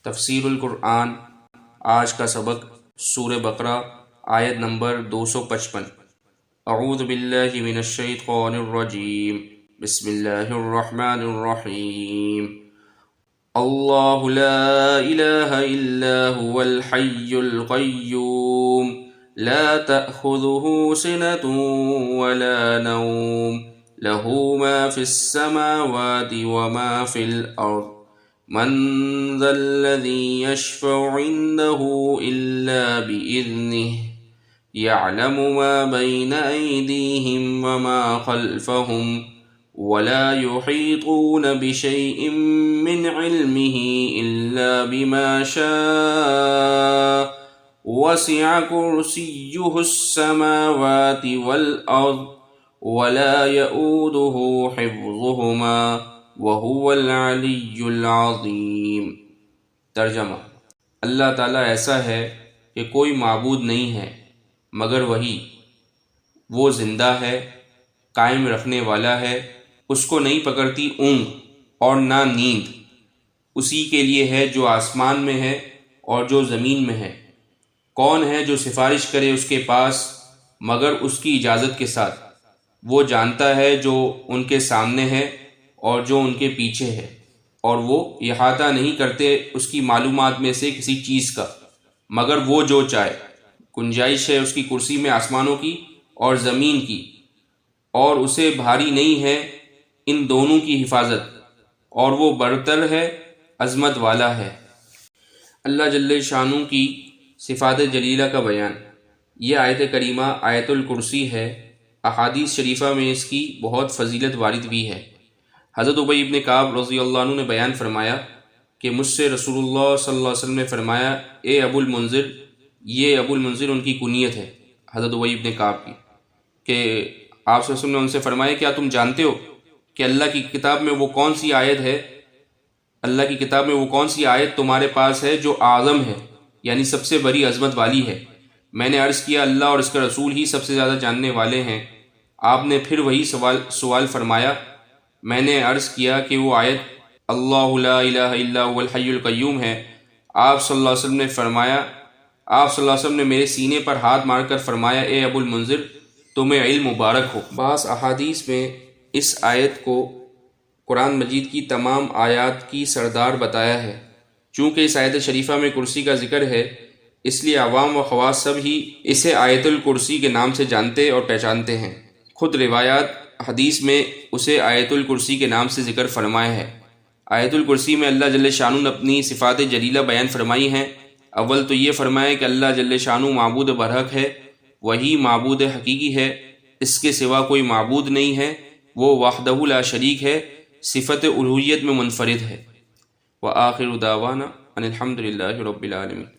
تفسیر القرآن۔ آج کا سبق سورہ بقرہ آیت نمبر 255۔ اعوذ باللہ من الشیطان الرجیم، بسم اللہ الرحمن الرحیم۔ اللہ لا الہ الا هو الحی القیوم لا تأخذه سنة ولا نوم له ما في السماوات وما في الأرض من ذا الذي يشفع عنده إلا بإذنه يعلم ما بين أيديهم وما خلفهم ولا يحيطون بشيء من علمه إلا بما شاء وسع كرسيه السماوات والأرض ولا يؤوده حفظهما وهو العلی العظیم۔ ترجمہ: اللہ تعالیٰ ایسا ہے کہ کوئی معبود نہیں ہے مگر وہی، وہ زندہ ہے، قائم رکھنے والا ہے، اس کو نہیں پکڑتی اونگ اور نہ نیند، اسی کے لیے ہے جو آسمان میں ہے اور جو زمین میں ہے۔ کون ہے جو سفارش کرے اس کے پاس مگر اس کی اجازت کے ساتھ؟ وہ جانتا ہے جو ان کے سامنے ہے اور جو ان کے پیچھے ہے، اور وہ احاطہ نہیں کرتے اس کی معلومات میں سے کسی چیز کا مگر وہ جو چاہے۔ گنجائش ہے اس کی کرسی میں آسمانوں کی اور زمین کی، اور اسے بھاری نہیں ہے ان دونوں کی حفاظت، اور وہ برتر ہے، عظمت والا ہے۔ اللہ جل شانہ کی صفات جلیلہ کا بیان۔ یہ آیت کریمہ آیت الکرسی ہے۔ احادیث شریفہ میں اس کی بہت فضیلت وارد بھی ہے۔ حضرت ابی بن کعب رضی اللہ عنہ نے بیان فرمایا کہ مجھ سے رسول اللہ صلی اللہ علیہ وسلم نے فرمایا، اے ابو المنذر، یہ ابو المنذر ان کی کنیت ہے حضرت ابی بن کعب کی، کہ آپ صلی اللہ علیہ وسلم نے ان سے فرمایا، کیا تم جانتے ہو کہ اللہ کی کتاب میں وہ کون سی آیت ہے، اللہ کی کتاب میں وہ کون سی آیت تمہارے پاس ہے جو اعظم ہے، یعنی سب سے بڑی عظمت والی ہے؟ میں نے عرض کیا، اللہ اور اس کا رسول ہی سب سے زیادہ جاننے والے ہیں۔ آپ نے پھر وہی سوال فرمایا۔ میں نے عرض کیا کہ وہ آیت اللہ لا الہ الا هو الحی القیوم ہے۔ آپ صلی اللہ علیہ وسلم نے فرمایا، آپ صلی اللہ علیہ وسلم نے میرے سینے پر ہاتھ مار کر فرمایا، اے ابو المنذر، تمہیں علم مبارک ہو۔ بعض احادیث میں اس آیت کو قرآن مجید کی تمام آیات کی سردار بتایا ہے۔ چونکہ اس آیت شریفہ میں کرسی کا ذکر ہے، اس لیے عوام و خواص سب ہی اسے آیت الکرسی کے نام سے جانتے اور پہچانتے ہیں۔ خود روایات حدیث میں اسے آیت الکرسی کے نام سے ذکر فرمایا ہے۔ آیت الکرسی میں اللہ جل شانہ نے اپنی صفات جلیلہ بیان فرمائی ہیں۔ اول تو یہ فرمایا کہ اللہ جل شانہ معبود برحق ہے، وہی معبود حقیقی ہے، اس کے سوا کوئی معبود نہیں ہے، وہ وحدہ لا شریک ہے، صفت الوہیت میں منفرد ہے۔ وآخر دعوانا ان الحمد للہ رب العالمین۔